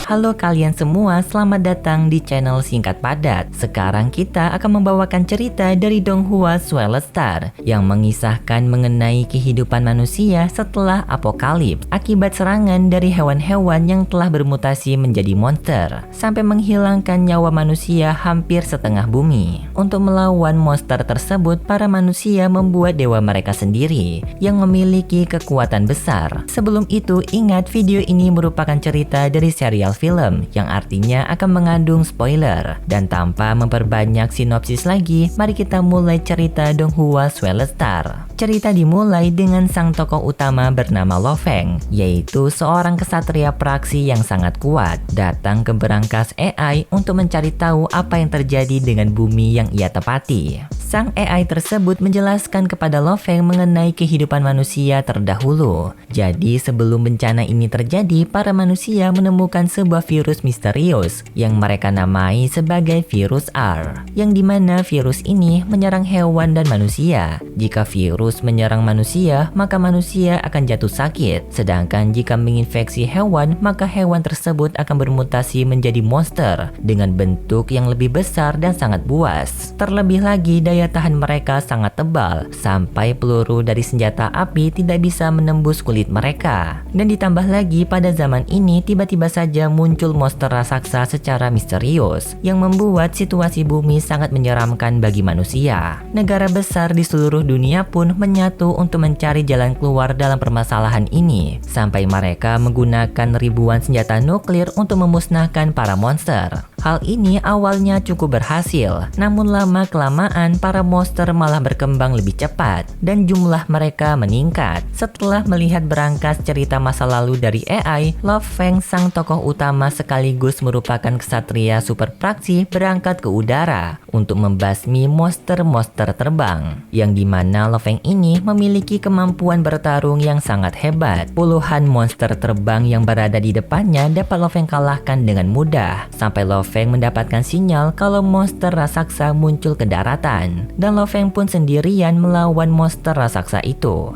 Halo kalian semua, selamat datang di channel Singkat Padat. Sekarang kita akan membawakan cerita dari Donghua Suelestar yang mengisahkan mengenai kehidupan manusia setelah apokalips akibat serangan dari hewan-hewan yang telah bermutasi menjadi monster sampai menghilangkan nyawa manusia hampir setengah bumi. Untuk melawan monster tersebut, para manusia membuat dewa mereka sendiri yang memiliki kekuatan besar. Sebelum itu, ingat video ini merupakan cerita dari serial film yang artinya akan mengandung spoiler. Dan tanpa memperbanyak sinopsis lagi, mari kita mulai cerita Donghua Suelestar. Cerita dimulai dengan sang tokoh utama bernama Lo Feng, yaitu seorang kesatria praksi yang sangat kuat, datang ke berangkas AI untuk mencari tahu apa yang terjadi dengan bumi yang ia tepati. Sang AI tersebut menjelaskan kepada Lo Feng mengenai kehidupan manusia terdahulu. Jadi sebelum bencana ini terjadi, para manusia menemukan sebuah virus misterius yang mereka namai sebagai virus R, yang dimana virus ini menyerang hewan dan manusia. Jika virus menyerang manusia, maka manusia akan jatuh sakit. Sedangkan jika menginfeksi hewan, maka hewan tersebut akan bermutasi menjadi monster dengan bentuk yang lebih besar dan sangat buas. Terlebih lagi, daya tahan mereka sangat tebal, sampai peluru dari senjata api tidak bisa menembus kulit mereka. Dan ditambah lagi, pada zaman ini tiba-tiba saja muncul monster raksasa secara misterius yang membuat situasi bumi sangat menyeramkan bagi manusia. Negara besar di seluruh dunia pun menyatu untuk mencari jalan keluar dalam permasalahan ini, sampai mereka menggunakan ribuan senjata nuklir untuk memusnahkan para monster. Hal ini awalnya cukup berhasil, namun lama-kelamaan para monster malah berkembang lebih cepat dan jumlah mereka meningkat. Setelah melihat berangkas cerita masa lalu dari AI, Lo Feng, sang tokoh utama sekaligus merupakan kesatria super praksi, berangkat ke udara untuk membasmi monster-monster terbang, yang dimana Lo Feng ini memiliki kemampuan bertarung yang sangat hebat. Puluhan monster terbang yang berada di depannya dapat Lo Feng kalahkan dengan mudah, sampai Lo Feng mendapatkan sinyal kalau monster raksasa muncul ke daratan, dan Lo Feng pun sendirian melawan monster raksasa itu.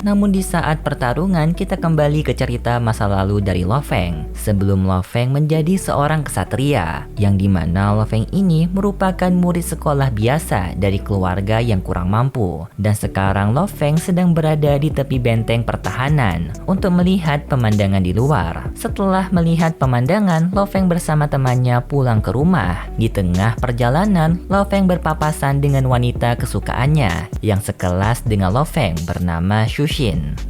Namun di saat pertarungan, kita kembali ke cerita masa lalu dari Lo Feng. Sebelum Lo Feng menjadi seorang kesatria, yang dimana Lo Feng ini merupakan murid sekolah biasa dari keluarga yang kurang mampu. Dan sekarang Lo Feng sedang berada di tepi benteng pertahanan untuk melihat pemandangan di luar. Setelah melihat pemandangan, Lo Feng bersama temannya pulang ke rumah. Di tengah perjalanan, Lo Feng berpapasan dengan wanita kesukaannya yang sekelas dengan Lo Feng bernama Shu.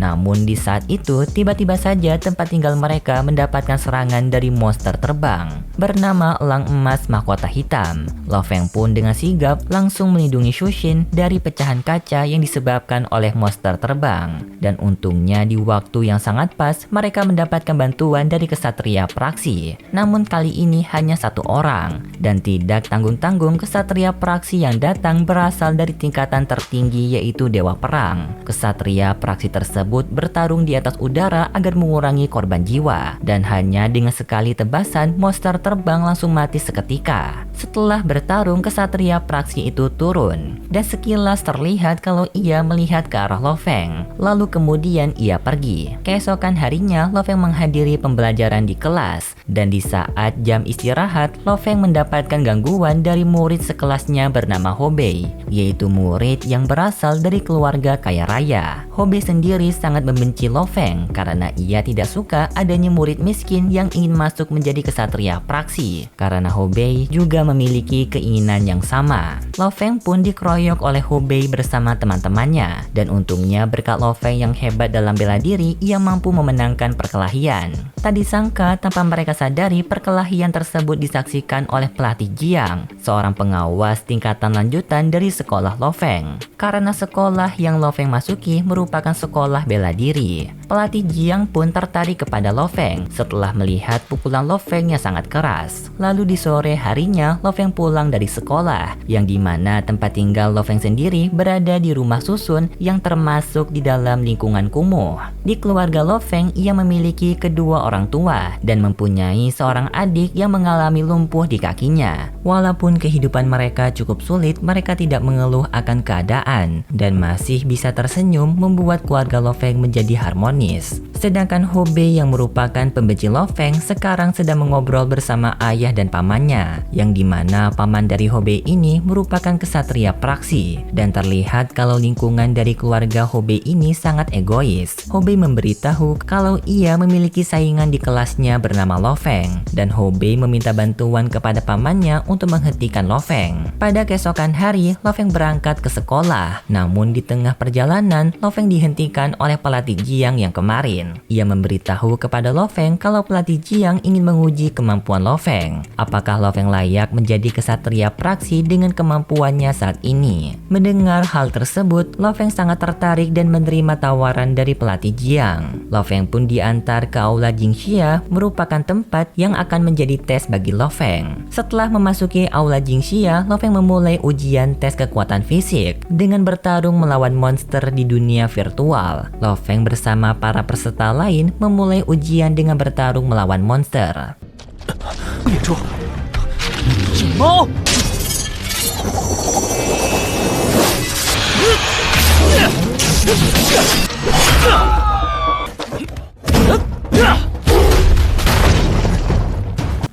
Namun di saat itu, tiba-tiba saja tempat tinggal mereka mendapatkan serangan dari monster terbang bernama elang emas mahkota hitam. Lo Feng pun dengan sigap langsung melindungi Shushin dari pecahan kaca yang disebabkan oleh monster terbang. Dan untungnya di waktu yang sangat pas, mereka mendapatkan bantuan dari kesatria praksi. Namun kali ini hanya satu orang, dan tidak tanggung-tanggung kesatria praksi yang datang berasal dari tingkatan tertinggi, yaitu dewa perang. Kesatria praksi tersebut bertarung di atas udara agar mengurangi korban jiwa, dan hanya dengan sekali tebasan monster terbang langsung mati seketika. Setelah bertarung, kesatria praksi itu turun, dan sekilas terlihat kalau ia melihat ke arah Lo Feng. Lalu kemudian ia pergi. Keesokan harinya, Lo Feng menghadiri pembelajaran di kelas, dan di saat jam istirahat, Lo Feng mendapatkan gangguan dari murid sekelasnya bernama Hobei, yaitu murid yang berasal dari keluarga kaya raya. Hobei sendiri sangat membenci Lo Feng karena ia tidak suka adanya murid miskin yang ingin masuk menjadi kesatria praksi, karena Hobei juga memiliki keinginan yang sama. Lo Feng pun dikeroyok oleh Hobei bersama teman-temannya, dan untungnya berkat Lo Feng yang hebat dalam bela diri, ia mampu memenangkan perkelahian. Tak disangka, tanpa mereka sadari, perkelahian tersebut disaksikan oleh pelatih Jiang, seorang pengawas tingkatan lanjutan dari sekolah Lo Feng. Karena sekolah yang Lo Feng masuki merupakan sekolah bela diri, Pelatih Jiang pun tertarik kepada Lo Feng setelah melihat pukulan Lo Feng yang sangat keras. Lalu di sore harinya Lo Feng pulang dari sekolah, yang dimana tempat tinggal Lo Feng sendiri berada di rumah susun yang termasuk di dalam lingkungan kumuh. Di keluarga Lo Feng, ia memiliki kedua orang tua dan mempunyai seorang adik yang mengalami lumpuh di kakinya. Walaupun kehidupan mereka cukup sulit, mereka tidak mengeluh akan keadaan dan masih bisa tersenyum, membuat keluarga Lo Feng menjadi harmonis. Sedangkan Ho Bei yang merupakan pembenci Lo Feng sekarang sedang mengobrol bersama ayah dan pamannya, yang dimana paman dari Ho Bei ini merupakan kesatria praksi, dan terlihat kalau lingkungan dari keluarga Ho Bei ini sangat egois. Ho Bei memberitahu kalau ia memiliki saingan di kelasnya bernama Lo Feng, dan Ho Bei meminta bantuan kepada pamannya untuk menghentikan Lo Feng. Pada keesokan hari, Lo Feng berangkat ke sekolah, namun di tengah perjalanan Lo Feng dihentikan oleh pelatih Jiang yang kemarin. Ia memberitahu kepada Lo Feng kalau pelatih Jiang ingin menguji kemampuan Lo Feng. Apakah Lo Feng layak menjadi kesatria praksi dengan kemampuannya saat ini? Mendengar hal tersebut, Lo Feng sangat tertarik dan menerima tawaran dari pelatih Jiang. Lo Feng pun diantar ke aula Jingxia, merupakan tempat yang akan menjadi tes bagi Lo Feng. Setelah memasuki aula Jingxia, Lo Feng memulai ujian tes kekuatan fisik dengan bertarung melawan monster di dunia virtual. Lo Feng bersama para peserta lain memulai ujian dengan bertarung melawan monster.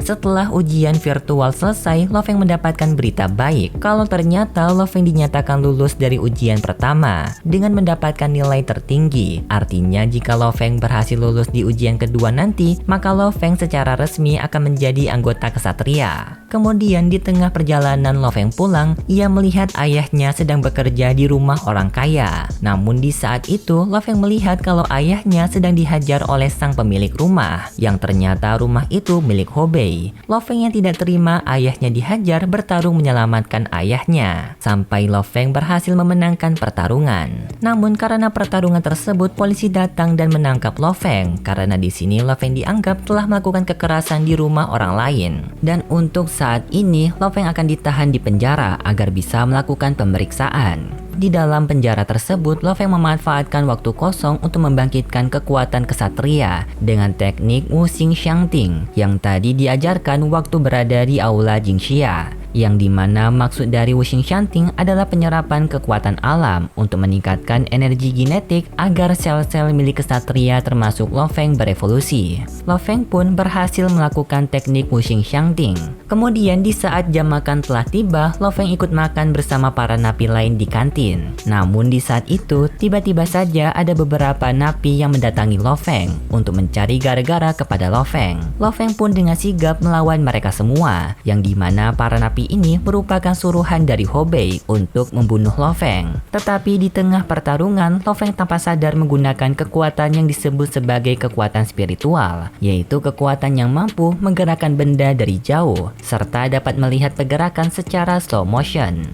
Setelah ujian virtual selesai, Lo Feng mendapatkan berita baik kalau ternyata Lo Feng dinyatakan lulus dari ujian pertama dengan mendapatkan nilai tertinggi. Artinya jika Lo Feng berhasil lulus di ujian kedua nanti, maka Lo Feng secara resmi akan menjadi anggota kesatria. Kemudian di tengah perjalanan Lo Feng pulang, ia melihat ayahnya sedang bekerja di rumah orang kaya. Namun di saat itu, Lo Feng melihat kalau ayahnya sedang dihajar oleh sang pemilik rumah, yang ternyata rumah itu milik Ho Bei. Lo Feng yang tidak terima ayahnya dihajar bertarung menyelamatkan ayahnya, sampai Lo Feng berhasil memenangkan pertarungan. Namun karena pertarungan tersebut, polisi datang dan menangkap Lo Feng karena di sini Lo Feng dianggap telah melakukan kekerasan di rumah orang lain. Dan untuk saat ini, Lo Feng akan ditahan di penjara agar bisa melakukan pemeriksaan. Di dalam penjara tersebut, Lo Feng memanfaatkan waktu kosong untuk membangkitkan kekuatan kesatria dengan teknik Wuxing Xiangting yang tadi diajarkan waktu berada di aula Jingxia. Yang dimana maksud dari Wuxing Xiangting adalah penyerapan kekuatan alam untuk meningkatkan energi genetik agar sel-sel milik kesatria termasuk Lo Feng berevolusi. Lo Feng pun berhasil melakukan teknik Wuxing Xiangting. Kemudian di saat jam makan telah tiba, Lo Feng ikut makan bersama para napi lain di kantin. Namun di saat itu, tiba-tiba saja ada beberapa napi yang mendatangi Lo Feng untuk mencari gara-gara kepada Lo Feng. Lo Feng pun dengan sigap melawan mereka semua, yang dimana para napi ini merupakan suruhan dari Ho Bei untuk membunuh Lo Feng. Tetapi di tengah pertarungan, Lo Feng tanpa sadar menggunakan kekuatan yang disebut sebagai kekuatan spiritual, yaitu kekuatan yang mampu menggerakkan benda dari jauh, serta dapat melihat pergerakan secara slow motion.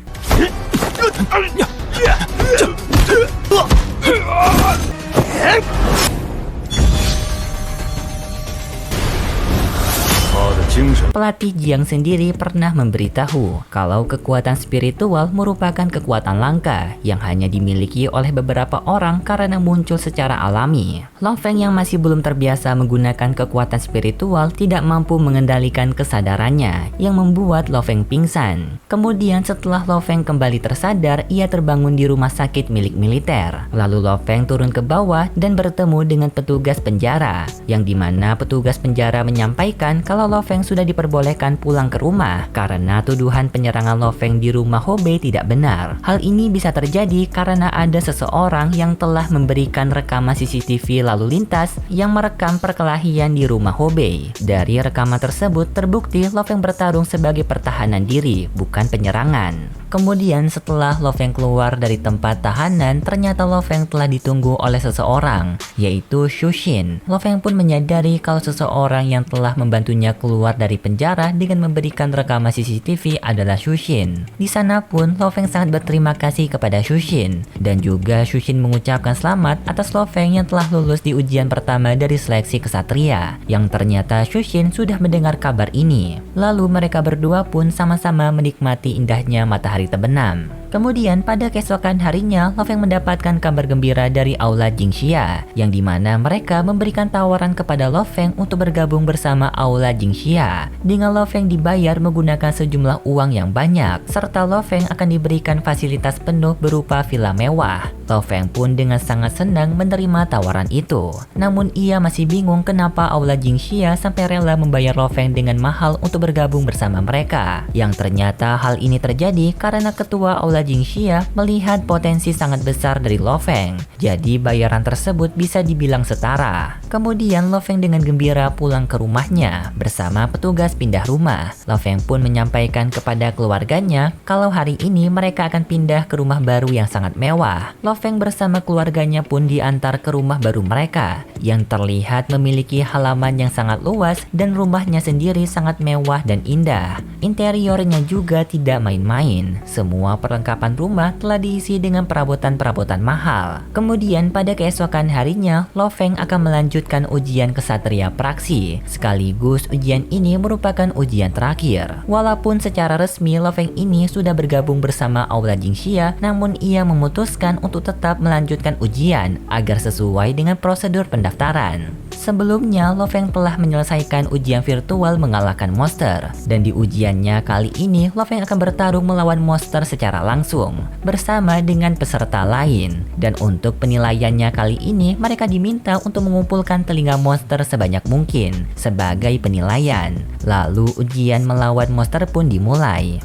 Pelatih Jiang sendiri pernah memberitahu kalau kekuatan spiritual merupakan kekuatan langka yang hanya dimiliki oleh beberapa orang karena muncul secara alami. Lo Feng yang masih belum terbiasa menggunakan kekuatan spiritual tidak mampu mengendalikan kesadarannya yang membuat Lo Feng pingsan. Kemudian setelah Lo Feng kembali tersadar, ia terbangun di rumah sakit milik militer. Lalu Lo Feng turun ke bawah dan bertemu dengan petugas penjara, yang dimana petugas penjara menyampaikan kalau Lo Feng sudah diperbolehkan pulang ke rumah karena tuduhan penyerangan Lo Feng di rumah Ho Bei tidak benar. Hal ini bisa terjadi karena ada seseorang yang telah memberikan rekaman CCTV lalu lintas yang merekam perkelahian di rumah Ho Bei. Dari rekaman tersebut terbukti Lo Feng bertarung sebagai pertahanan diri, bukan penyerangan. Kemudian setelah Lo Feng keluar dari tempat tahanan, ternyata Lo Feng telah ditunggu oleh seseorang, yaitu Shu Xin. Lo Feng pun menyadari kalau seseorang yang telah membantunya keluar dari penjara penjara dengan memberikan rekaman CCTV adalah Shushin. Di sana pun Lo Feng sangat berterima kasih kepada Shushin, dan juga Shushin mengucapkan selamat atas Lo Feng yang telah lulus di ujian pertama dari seleksi kesatria, yang ternyata Shushin sudah mendengar kabar ini. Lalu mereka berdua pun sama-sama menikmati indahnya matahari terbenam. Kemudian pada keesokan harinya, Lo Feng mendapatkan kabar gembira dari Aula Jingxia, yang dimana mereka memberikan tawaran kepada Lo Feng untuk bergabung bersama Aula Jingxia, dengan Lo Feng dibayar menggunakan sejumlah uang yang banyak, serta Lo Feng akan diberikan fasilitas penuh berupa villa mewah. Lo Feng pun dengan sangat senang menerima tawaran itu. Namun ia masih bingung kenapa Aula Jingxia sampai rela membayar Lo Feng dengan mahal untuk bergabung bersama mereka. Yang ternyata hal ini terjadi karena ketua Aula Jingxia melihat potensi sangat besar dari Lo Feng. Jadi bayaran tersebut bisa dibilang setara. Kemudian Lo Feng dengan gembira pulang ke rumahnya bersama petugas pindah rumah. Lo Feng pun menyampaikan kepada keluarganya kalau hari ini mereka akan pindah ke rumah baru yang sangat mewah. Lo Feng bersama keluarganya pun diantar ke rumah baru mereka, yang terlihat memiliki halaman yang sangat luas dan rumahnya sendiri sangat mewah dan indah. Interiornya juga tidak main-main. Semua perlengkapan rumah telah diisi dengan perabotan-perabotan mahal. Kemudian pada keesokan harinya, Lo Feng akan melanjutkan ujian kesatria praksi. Sekaligus ujian ini merupakan ujian terakhir. Walaupun secara resmi Lo Feng ini sudah bergabung bersama Aula Jingxia, namun ia memutuskan untuk tetap melanjutkan ujian agar sesuai dengan prosedur pendaftaran. Sebelumnya, Lo Feng telah menyelesaikan ujian virtual mengalahkan monster, dan di ujiannya kali ini Lo Feng akan bertarung melawan monster secara langsung bersama dengan peserta lain. Dan untuk penilaiannya kali ini mereka diminta untuk mengumpulkan telinga monster sebanyak mungkin sebagai penilaian. Lalu ujian melawan monster pun dimulai.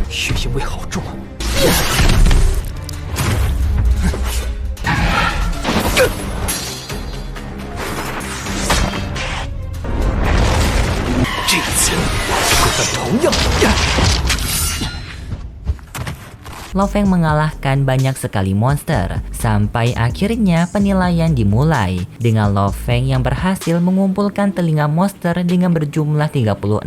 血腥味好重。这一次会犯同样的。 Lo Feng mengalahkan banyak sekali monster, sampai akhirnya penilaian dimulai dengan Lo Feng yang berhasil mengumpulkan telinga monster dengan berjumlah 36.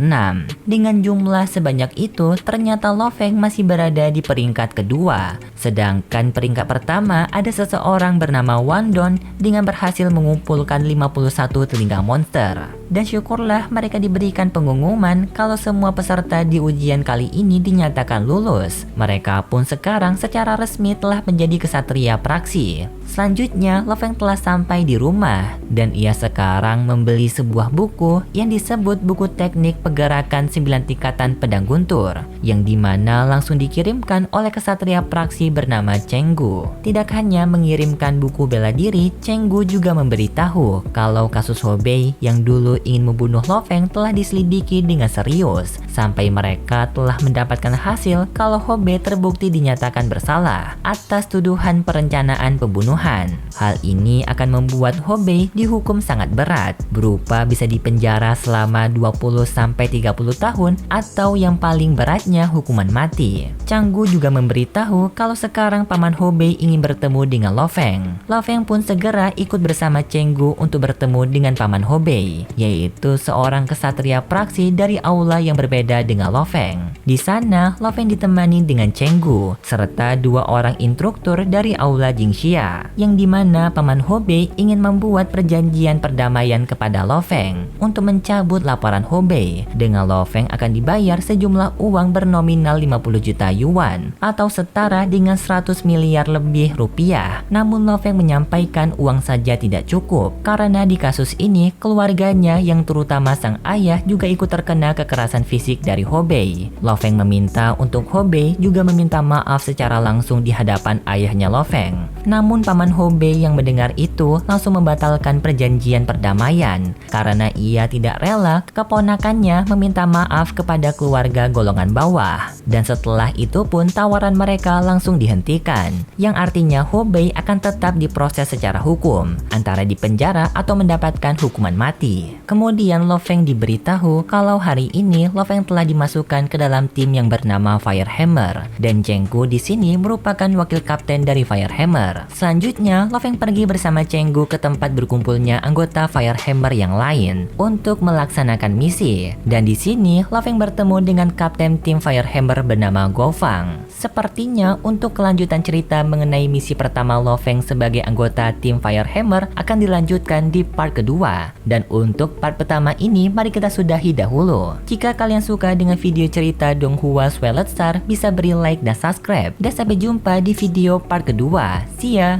Dengan jumlah sebanyak itu, ternyata Lo Feng masih berada di peringkat kedua. Sedangkan peringkat pertama ada seseorang bernama Wang Don dengan berhasil mengumpulkan 51 telinga monster. Dan syukurlah mereka diberikan pengumuman kalau semua peserta di ujian kali ini dinyatakan lulus. Mereka pun sekarang secara resmi telah menjadi kesatria praksi. Selanjutnya, Lo Feng telah sampai di rumah dan ia sekarang membeli sebuah buku yang disebut buku teknik pergerakan 9 tingkatan pedang guntur, yang dimana langsung dikirimkan oleh kesatria praksi bernama Cheng Gu. Tidak hanya mengirimkan buku bela diri, Cheng Gu juga memberitahu kalau kasus Hobei yang dulu ingin membunuh Lo Feng telah diselidiki dengan serius, sampai mereka telah mendapatkan hasil kalau Hobei terbukti dinyatakan bersalah atas tuduhan perencanaan pembunuhan. Hal ini akan membuat Hobei dihukum sangat berat, berupa bisa dipenjara selama 20-30 tahun atau yang paling beratnya hukuman mati. Cheng Gu juga memberitahu kalau sekarang paman Hobei ingin bertemu dengan Lo Feng. Lo Feng pun segera ikut bersama Cheng Gu untuk bertemu dengan paman Hobei, yaitu seorang kesatria praksi dari aula yang berbeda dengan Lo Feng. Di sana, Lo Feng ditemani dengan Cheng Gu serta 2 orang instruktur dari aula Jingxia, yang dimana paman Hobei ingin membuat perjanjian perdamaian kepada Lo Feng untuk mencabut laporan Hobei, dengan Lo Feng akan dibayar sejumlah uang bernominal 50 juta yuan atau setara dengan 100 miliar lebih rupiah. Namun Lo Feng menyampaikan uang saja tidak cukup karena di kasus ini keluarganya yang terutama sang ayah juga ikut terkena kekerasan fisik dari Hobei. Lo Feng meminta untuk Hobei juga meminta maaf secara langsung di hadapan ayahnya Lo Feng. Namun paman Hobei yang mendengar itu langsung membatalkan perjanjian perdamaian karena ia tidak rela keponakannya meminta maaf kepada keluarga golongan bawah. Dan setelah itu pun tawaran mereka langsung dihentikan, yang artinya Hobei akan tetap diproses secara hukum, antara dipenjara atau mendapatkan hukuman mati. Kemudian Lo Feng diberitahu kalau hari ini Lo Feng telah dimasukkan ke dalam tim yang bernama Firehammer, dan Cheng Chenggu di sini merupakan wakil kapten dari Firehammer. Selanjutnya, Lo Feng pergi bersama Chenggu ke tempat berkumpulnya anggota Firehammer yang lain untuk melaksanakan misi. Dan di sini, Lo Feng bertemu dengan kapten tim Firehammer bernama Guo Fang. Sepertinya untuk kelanjutan cerita mengenai misi pertama Lo Feng sebagai anggota tim Firehammer akan dilanjutkan di part kedua. Dan untuk part pertama ini, mari kita sudahi dahulu. Jika kalian suka dengan video cerita Donghua Swelled Star, bisa beri like dan subscribe. Dan sampai jumpa di video part kedua. See ya!